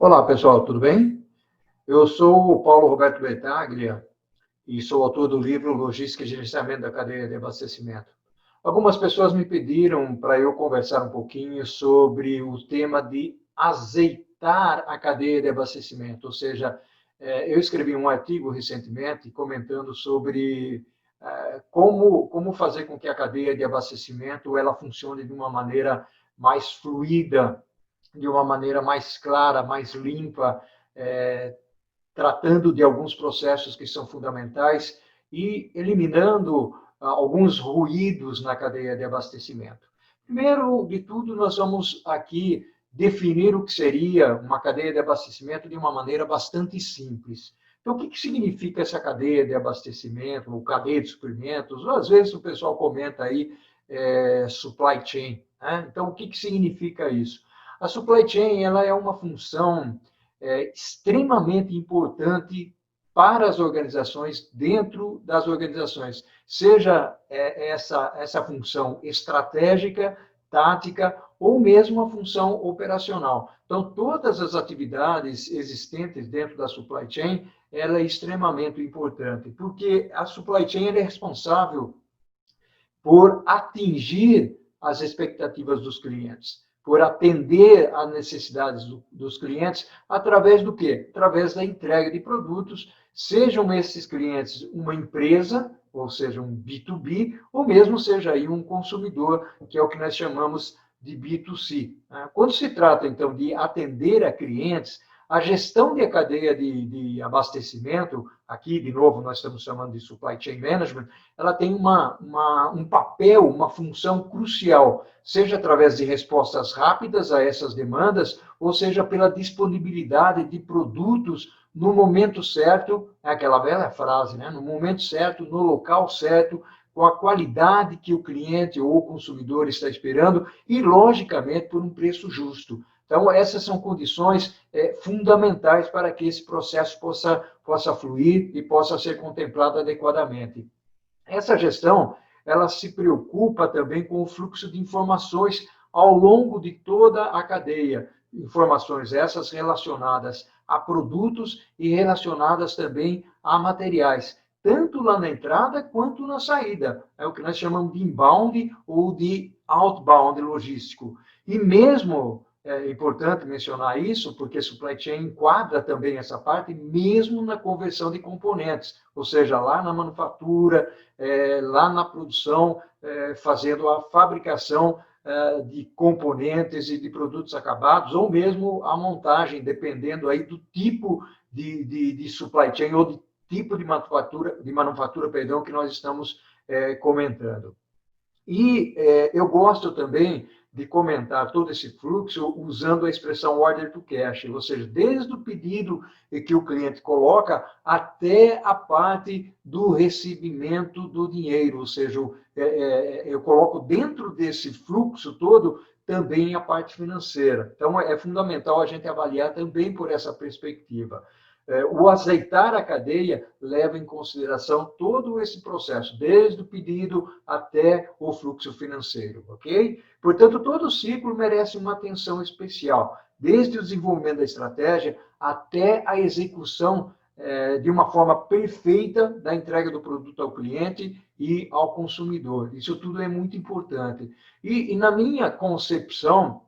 Olá, pessoal, tudo bem? Eu sou o Paulo Roberto Betaglia e sou autor do livro Logística e Gerenciamento da Cadeia de Abastecimento. Algumas pessoas me pediram para eu conversar um pouquinho sobre o tema de azeitar a cadeia de abastecimento, ou seja, eu escrevi um artigo recentemente comentando sobre como fazer com que a cadeia de abastecimento ela funcione de uma maneira mais fluida, de uma maneira mais clara, mais limpa, é, tratando de alguns processos que são fundamentais e eliminando alguns ruídos na cadeia de abastecimento. Primeiro de tudo, nós vamos aqui definir o que seria uma cadeia de abastecimento de uma maneira bastante simples. Então, o que significa essa cadeia de abastecimento, ou cadeia de suprimentos? Ou, às vezes o pessoal comenta aí supply chain. Né? Então, o que significa isso? A supply chain ela é uma função extremamente importante para as organizações, dentro das organizações, seja essa função estratégica, tática, ou mesmo a função operacional. Então, todas as atividades existentes dentro da supply chain, ela é extremamente importante, porque a supply chain é responsável por atingir as expectativas dos clientes, por atender às necessidades dos clientes através do quê? Através da entrega de produtos, sejam esses clientes uma empresa, ou seja, um B2B, ou mesmo seja aí um consumidor, que é o que nós chamamos de B2C. Quando se trata, então, de atender a clientes, a gestão de cadeia de abastecimento, aqui, de novo, nós estamos chamando de supply chain management, ela tem um papel, uma função crucial, seja através de respostas rápidas a essas demandas, ou seja pela disponibilidade de produtos no momento certo, é aquela velha frase, né? No momento certo, no local certo, com a qualidade que o cliente ou o consumidor está esperando e, logicamente, por um preço justo. Então, essas são condições fundamentais para que esse processo possa fluir e possa ser contemplado adequadamente. Essa gestão, ela se preocupa também com o fluxo de informações ao longo de toda a cadeia. Informações essas relacionadas a produtos e relacionadas também a materiais, tanto lá na entrada quanto na saída. É o que nós chamamos de inbound ou de outbound logístico. E mesmo é importante mencionar isso, porque supply chain enquadra também essa parte, mesmo na conversão de componentes, ou seja, lá na manufatura, lá na produção, fazendo a fabricação de componentes e de produtos acabados, ou mesmo a montagem, dependendo aí do tipo de supply chain ou de tipo de manufatura, perdão, que nós estamos comentando. E eu gosto também de comentar todo esse fluxo usando a expressão order to cash, ou seja, desde o pedido que o cliente coloca até a parte do recebimento do dinheiro, ou seja, eu coloco dentro desse fluxo todo também a parte financeira. Então, é fundamental a gente avaliar também por essa perspectiva. O azeitar a cadeia leva em consideração todo esse processo, desde o pedido até o fluxo financeiro, ok? Portanto, todo o ciclo merece uma atenção especial, desde o desenvolvimento da estratégia até a execução de uma forma perfeita da entrega do produto ao cliente e ao consumidor. Isso tudo é muito importante. E na minha concepção,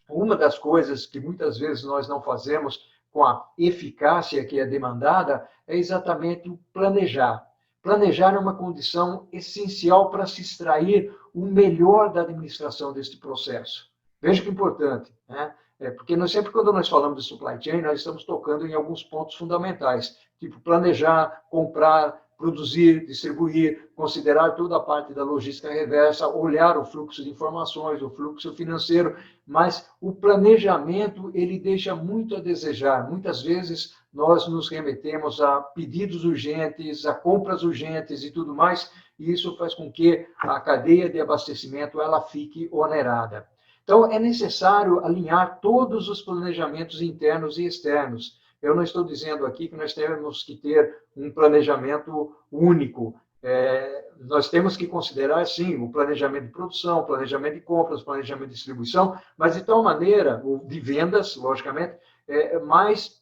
uma das coisas que muitas vezes nós não fazemos com a eficácia que é demandada é exatamente o planejar. Planejar é uma condição essencial para se extrair o melhor da administração deste processo. Veja que importante, né? Porque sempre quando nós falamos de supply chain, nós estamos tocando em alguns pontos fundamentais, tipo planejar, comprar, produzir, distribuir, considerar toda a parte da logística reversa, olhar o fluxo de informações, o fluxo financeiro, mas o planejamento ele deixa muito a desejar. Muitas vezes nós nos remetemos a pedidos urgentes, a compras urgentes e tudo mais, e isso faz com que a cadeia de abastecimento ela fique onerada. Então, é necessário alinhar todos os planejamentos internos e externos. Eu não estou dizendo aqui que nós temos que ter um planejamento único. Nós temos que considerar, sim, o planejamento de produção, o planejamento de compras, o planejamento de distribuição, mas de tal maneira, de vendas, logicamente, mas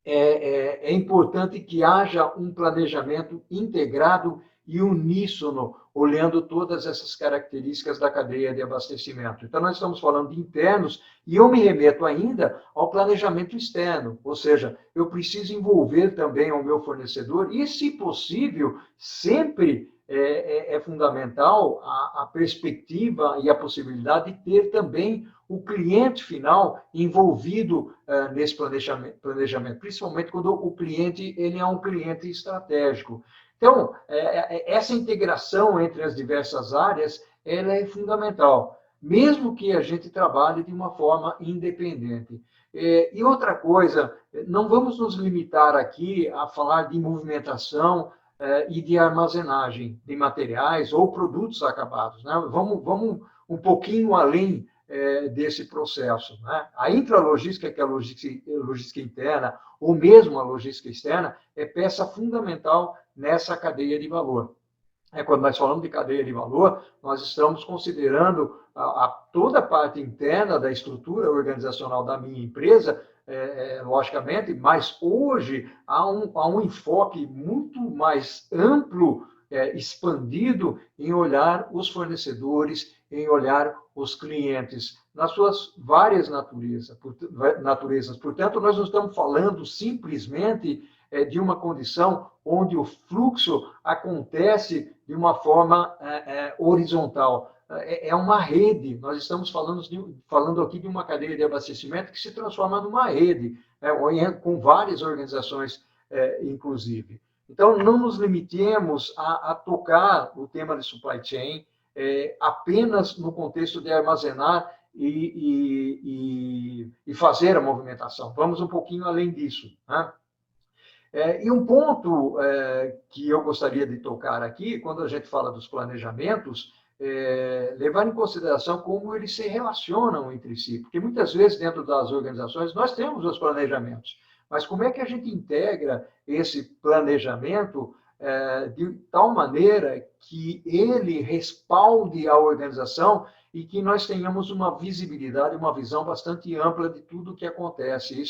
é importante que haja um planejamento integrado e uníssono, olhando todas essas características da cadeia de abastecimento. Então, nós estamos falando de internos, e eu me remeto ainda ao planejamento externo, ou seja, eu preciso envolver também o meu fornecedor, e, se possível, sempre é fundamental a perspectiva e a possibilidade de ter também o cliente final envolvido nesse planejamento, principalmente quando o cliente ele é um cliente estratégico. Então, essa integração entre as diversas áreas ela é fundamental, mesmo que a gente trabalhe de uma forma independente. E outra coisa, não vamos nos limitar aqui a falar de movimentação e de armazenagem de materiais ou produtos acabados, né? Vamos um pouquinho além desse processo, né? A intralogística, que é a logística interna, ou mesmo a logística externa, é peça fundamental nessa cadeia de valor. Quando nós falamos de cadeia de valor, nós estamos considerando toda a parte interna da estrutura organizacional da minha empresa, logicamente, mas hoje há um enfoque muito mais amplo, expandido, em olhar os fornecedores, em olhar os clientes, nas suas várias naturezas. Portanto, nós não estamos falando simplesmente de uma condição onde o fluxo acontece de uma forma horizontal. É uma rede, nós estamos falando aqui de uma cadeia de abastecimento que se transforma numa rede, com várias organizações, inclusive. Então, não nos limitemos a tocar o tema de supply chain apenas no contexto de armazenar e fazer a movimentação. Vamos um pouquinho além disso, né? E um ponto que eu gostaria de tocar aqui, quando a gente fala dos planejamentos, levar em consideração como eles se relacionam entre si, porque muitas vezes dentro das organizações nós temos os planejamentos, mas como é que a gente integra esse planejamento de tal maneira que ele respalde a organização e que nós tenhamos uma visibilidade, uma visão bastante ampla de tudo o que acontece.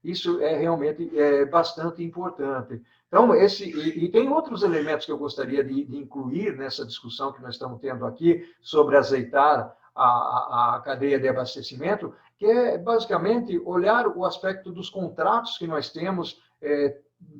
Isso é realmente bastante importante. Então, e tem outros elementos que eu gostaria de incluir nessa discussão que nós estamos tendo aqui sobre azeitar a cadeia de abastecimento, que é basicamente olhar o aspecto dos contratos que nós temos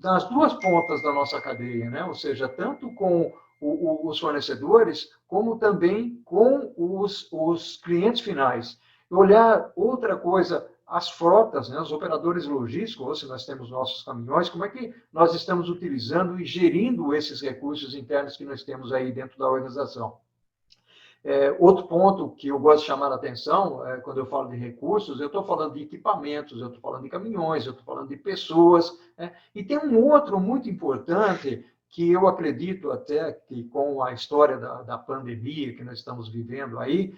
nas duas pontas da nossa cadeia, né? Ou seja, tanto com os fornecedores, como também com os clientes finais. Olhar outra coisa, as frotas, né, os operadores logísticos, ou se nós temos nossos caminhões, como é que nós estamos utilizando e gerindo esses recursos internos que nós temos aí dentro da organização. Outro ponto que eu gosto de chamar a atenção, quando eu falo de recursos, eu estou falando de equipamentos, eu estou falando de caminhões, eu estou falando de pessoas, e tem um outro muito importante que eu acredito até que com a história da pandemia que nós estamos vivendo aí,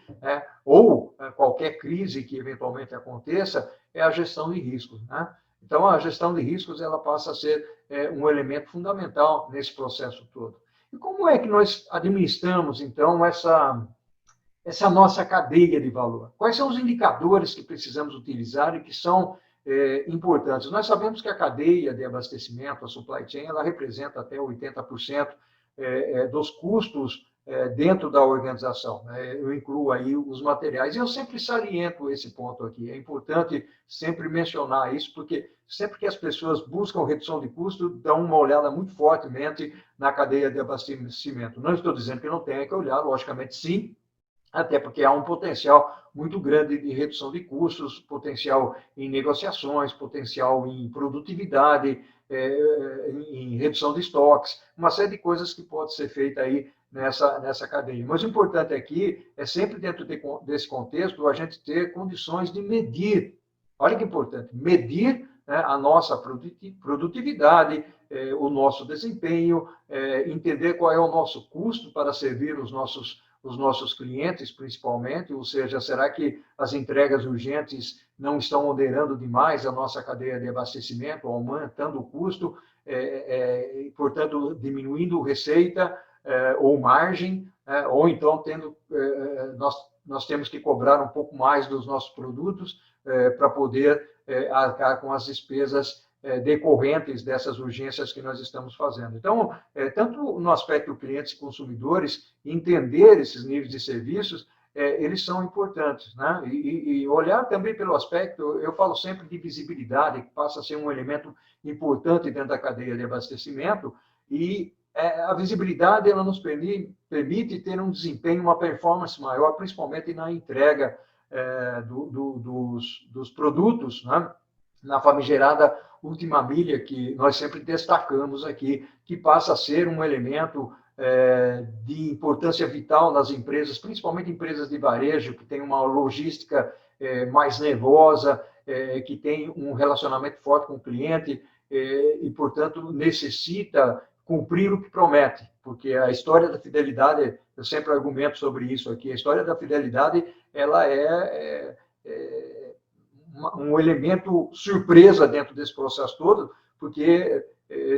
ou qualquer crise que eventualmente aconteça, é a gestão de riscos, né? Então, a gestão de riscos ela passa a ser um elemento fundamental nesse processo todo. E como é que nós administramos, então, essa nossa cadeia de valor? Quais são os indicadores que precisamos utilizar e que são importantes? Nós sabemos que a cadeia de abastecimento, a supply chain, ela representa até 80% dos custos dentro da organização, né? Eu incluo aí os materiais, e eu sempre saliento esse ponto aqui. É importante sempre mencionar isso, porque sempre que as pessoas buscam redução de custo, dão uma olhada muito fortemente na cadeia de abastecimento. Não estou dizendo que não tenha que olhar, logicamente sim, até porque há um potencial muito grande de redução de custos, potencial em negociações, potencial em produtividade, em redução de estoques, uma série de coisas que pode ser feita aí nessa cadeia. Mas o importante aqui é sempre dentro desse contexto a gente ter condições de medir. Olha que importante, medir, né, a nossa produtividade, o nosso desempenho, entender qual é o nosso custo para servir os nossos clientes, principalmente, ou seja, será que as entregas urgentes não estão onerando demais a nossa cadeia de abastecimento, aumentando o custo, portanto, diminuindo receita ou margem, ou então nós temos que cobrar um pouco mais dos nossos produtos para poder arcar com as despesas decorrentes dessas urgências que nós estamos fazendo. Então, tanto no aspecto clientes e consumidores, entender esses níveis de serviços, eles são importantes, né? E olhar também pelo aspecto, eu falo sempre de visibilidade, que passa a ser um elemento importante dentro da cadeia de abastecimento, e a visibilidade ela nos permite ter um desempenho, uma performance maior, principalmente na entrega dos produtos, né? Na famigerada última milha, que nós sempre destacamos aqui, que passa a ser um elemento de importância vital nas empresas, principalmente empresas de varejo, que tem uma logística mais nervosa, que tem um relacionamento forte com o cliente e, portanto, necessita cumprir o que promete, porque a história da fidelidade, eu sempre argumento sobre isso aqui, a história da fidelidade, ela é um elemento surpresa dentro desse processo todo, porque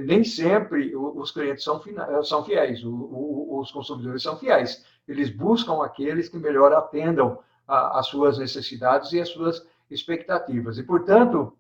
nem sempre os clientes são fiéis, os consumidores são fiéis. Eles buscam aqueles que melhor atendam às suas necessidades e às suas expectativas. E, portanto,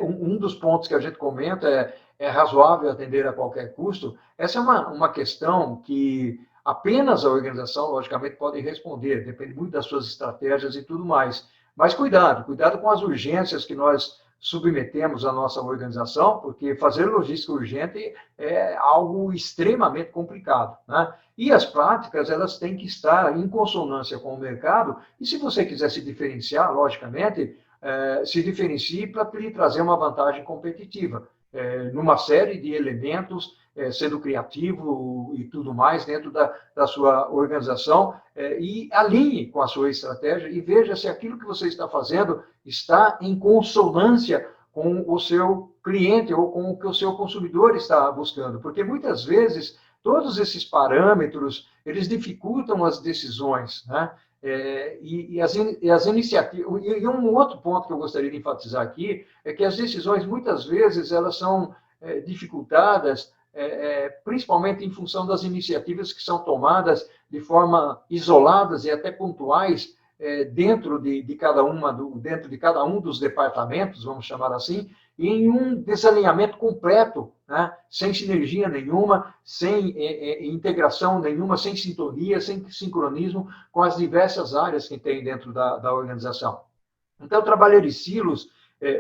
um dos pontos que a gente comenta é razoável atender a qualquer custo. Essa é uma questão que apenas a organização, logicamente, pode responder, depende muito das suas estratégias e tudo mais. Mas cuidado com as urgências que nós submetemos à nossa organização, porque fazer logística urgente é algo extremamente complicado, né? E as práticas, elas têm que estar em consonância com o mercado, e se você quiser se diferenciar, logicamente, se diferencie para lhe trazer uma vantagem competitiva, numa série de elementos, sendo criativo e tudo mais dentro da sua organização, e alinhe com a sua estratégia e veja se aquilo que você está fazendo está em consonância com o seu cliente ou com o que o seu consumidor está buscando, porque muitas vezes todos esses parâmetros, eles dificultam as decisões, né? E as iniciativas, e um outro ponto que eu gostaria de enfatizar aqui é que as decisões, muitas vezes, elas são dificultadas, principalmente em função das iniciativas que são tomadas de forma isoladas e até pontuais dentro de cada um dos departamentos, vamos chamar assim, e em um desalinhamento completo, né? Sem sinergia nenhuma, sem integração nenhuma, sem sintonia, sem sincronismo com as diversas áreas que tem dentro da organização. Então, trabalhar de silos,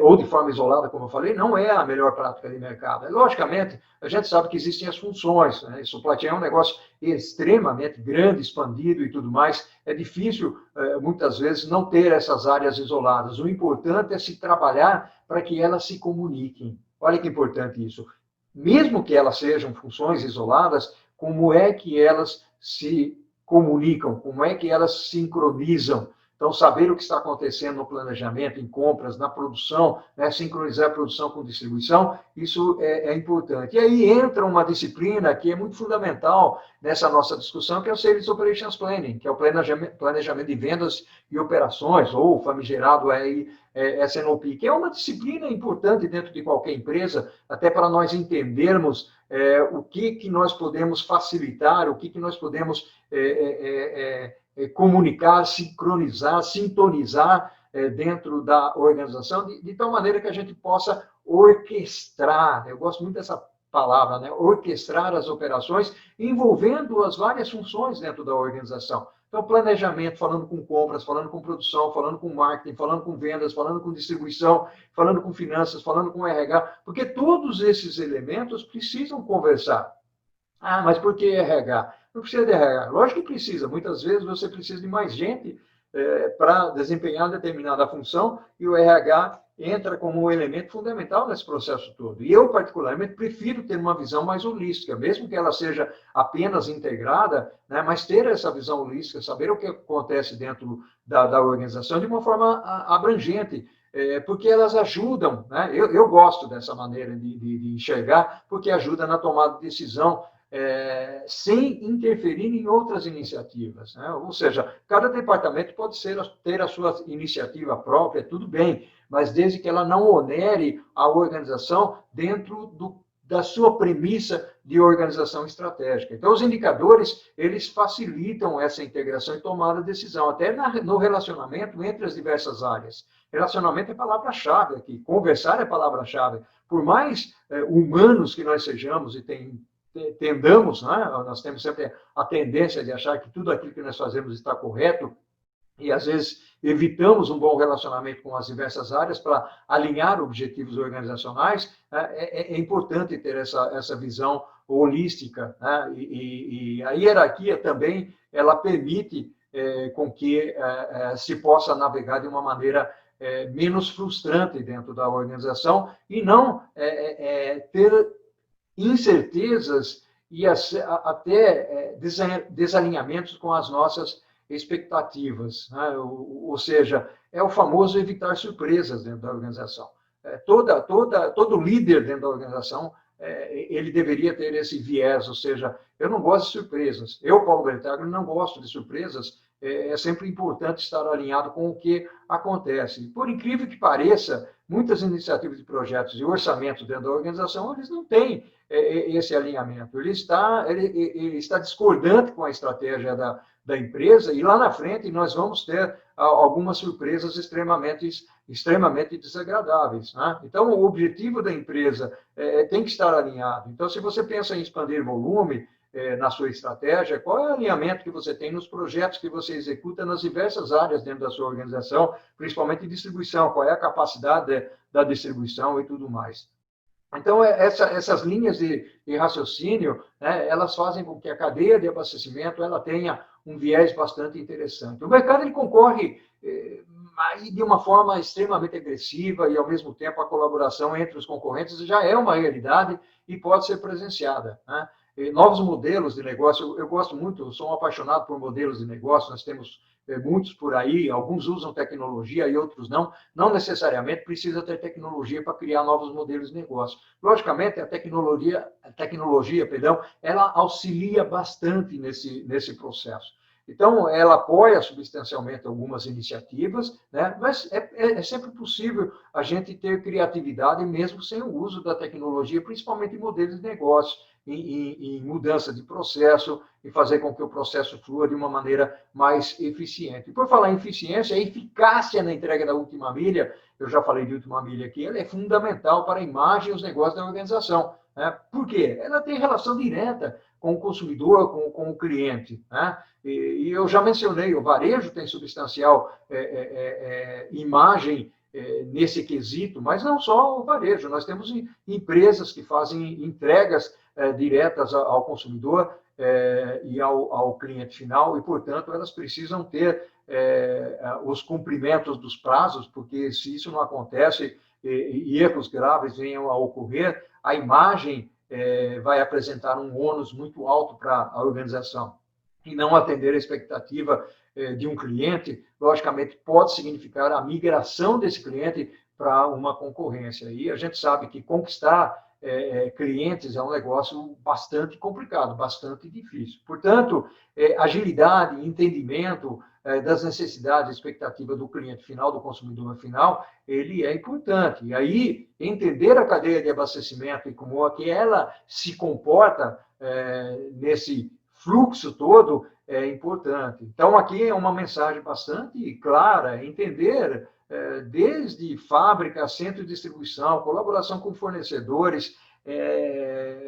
ou de forma isolada, como eu falei, não é a melhor prática de mercado. Logicamente, a gente sabe que existem as funções, né? Supply chain é um negócio extremamente grande, expandido e tudo mais. É difícil, muitas vezes, não ter essas áreas isoladas. O importante é se trabalhar para que elas se comuniquem. Olha que importante isso. Mesmo que elas sejam funções isoladas, como é que elas se comunicam? Como é que elas sincronizam? Então, saber o que está acontecendo no planejamento, em compras, na produção, né, sincronizar a produção com distribuição, isso é importante. E aí entra uma disciplina que é muito fundamental nessa nossa discussão, que é o Sales Operations Planning, que é o planejamento de vendas e operações, ou famigerado S&OP, que é uma disciplina importante dentro de qualquer empresa, até para nós entendermos o que nós podemos facilitar, o que nós podemos comunicar, sincronizar, sintonizar dentro da organização, de tal maneira que a gente possa orquestrar, eu gosto muito dessa palavra, né? Orquestrar as operações, envolvendo as várias funções dentro da organização. Então, planejamento, falando com compras, falando com produção, falando com marketing, falando com vendas, falando com distribuição, falando com finanças, falando com RH, porque todos esses elementos precisam conversar. Ah, mas por que RH? Não precisa de RH. Lógico que precisa. Muitas vezes você precisa de mais gente para desempenhar determinada função e o RH entra como um elemento fundamental nesse processo todo. E eu, particularmente, prefiro ter uma visão mais holística, mesmo que ela seja apenas integrada, né, mas ter essa visão holística, saber o que acontece dentro da organização de uma forma abrangente, porque elas ajudam, né? Eu gosto dessa maneira de enxergar, porque ajuda na tomada de decisão, sem interferir em outras iniciativas, né? Ou seja, cada departamento pode ter a sua iniciativa própria, tudo bem, mas desde que ela não onere a organização dentro da sua premissa de organização estratégica. Então, os indicadores, eles facilitam essa integração e tomada de decisão, até no relacionamento entre as diversas áreas. Relacionamento é palavra-chave aqui, conversar é palavra-chave. Por mais humanos que nós sejamos e tendamos, né? Nós temos sempre a tendência de achar que tudo aquilo que nós fazemos está correto, e às vezes evitamos um bom relacionamento com as diversas áreas para alinhar objetivos organizacionais, é importante ter essa visão holística, né? E a hierarquia também, ela permite com que se possa navegar de uma maneira menos frustrante dentro da organização e não ter incertezas e até desalinhamentos com as nossas expectativas, né? Ou seja, é o famoso evitar surpresas dentro da organização. Todo líder dentro da organização, ele deveria ter esse viés, ou seja, eu não gosto de surpresas. Eu, Paulo Bertaglio, não gosto de surpresas. É sempre importante estar alinhado com o que acontece. Por incrível que pareça, muitas iniciativas de projetos e orçamentos dentro da organização, eles não têm esse alinhamento. Ele está discordante com a estratégia da empresa e lá na frente nós vamos ter algumas surpresas extremamente desagradáveis, né? Então, o objetivo da empresa tem que estar alinhado. Então, se você pensa em expandir volume na sua estratégia, qual é o alinhamento que você tem nos projetos que você executa nas diversas áreas dentro da sua organização, principalmente distribuição, qual é a capacidade da distribuição e tudo mais. Então, essas linhas de raciocínio, né, elas fazem com que a cadeia de abastecimento ela tenha um viés bastante interessante. O mercado ele concorre de uma forma extremamente agressiva e, ao mesmo tempo, a colaboração entre os concorrentes já é uma realidade e pode ser presenciada, né? E novos modelos de negócio, eu gosto muito, eu sou um apaixonado por modelos de negócio, nós temos muitos por aí, alguns usam tecnologia e outros não. Não necessariamente precisa ter tecnologia para criar novos modelos de negócio. Logicamente, a tecnologia, ela auxilia bastante nesse processo. Então, ela apoia substancialmente algumas iniciativas, né? Mas é sempre possível a gente ter criatividade mesmo sem o uso da tecnologia, principalmente em modelos de negócio, em mudança de processo e fazer com que o processo flua de uma maneira mais eficiente. Por falar em eficiência, a eficácia na entrega da última milha, eu já falei de última milha aqui, ela é fundamental para a imagem e os negócios da organização, né? Por quê? Ela tem relação direta com o consumidor, com o cliente, né? E eu já mencionei, o varejo tem substancial imagem nesse quesito, mas não só o varejo, nós temos empresas que fazem entregas diretas ao consumidor e ao cliente final, e, portanto, elas precisam ter os cumprimentos dos prazos, porque se isso não acontece e erros graves venham a ocorrer, a imagem vai apresentar um ônus muito alto para a organização. E não atender a expectativa de um cliente, logicamente, pode significar a migração desse cliente para uma concorrência. E a gente sabe que conquistar clientes é um negócio bastante complicado, bastante difícil. Portanto, agilidade, entendimento das necessidades e expectativas do cliente final, do consumidor final, ele é importante. E aí, entender a cadeia de abastecimento e como é que ela se comporta nesse fluxo todo é importante. Então, aqui é uma mensagem bastante clara, entender desde fábrica, centro de distribuição, colaboração com fornecedores,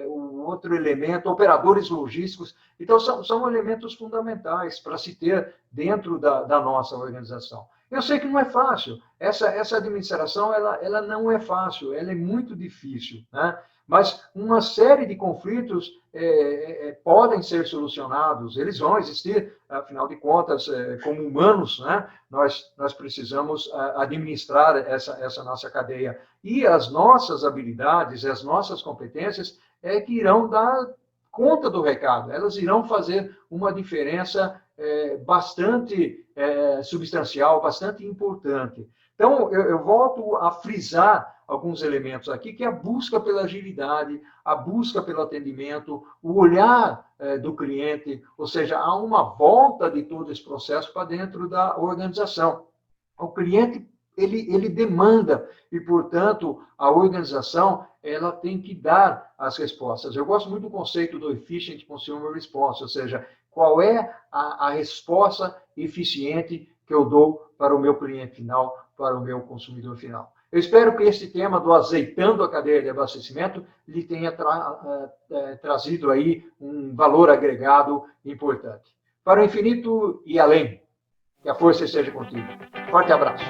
o outro elemento, operadores logísticos. Então, são elementos fundamentais para se ter dentro da nossa organização. Eu sei que não é fácil. Essa administração, ela não é fácil, ela é muito difícil, né? Mas uma série de conflitos podem ser solucionados, eles vão existir, afinal de contas, como humanos, né? Nós precisamos administrar essa nossa cadeia. E as nossas habilidades, as nossas competências que irão dar conta do recado, elas irão fazer uma diferença bastante substancial, bastante importante. Então, eu volto a frisar alguns elementos aqui, que é a busca pela agilidade, a busca pelo atendimento, o olhar do cliente, ou seja, há uma volta de todo esse processo para dentro da organização. O cliente ele demanda e, portanto, a organização ela tem que dar as respostas. Eu gosto muito do conceito do Efficient Consumer Response, ou seja, qual é a resposta eficiente que eu dou para o meu cliente final, para o meu consumidor final. Eu espero que esse tema do azeitando a cadeia de abastecimento lhe tenha trazido aí um valor agregado importante. Para o infinito e além, que a força esteja contigo. Forte abraço.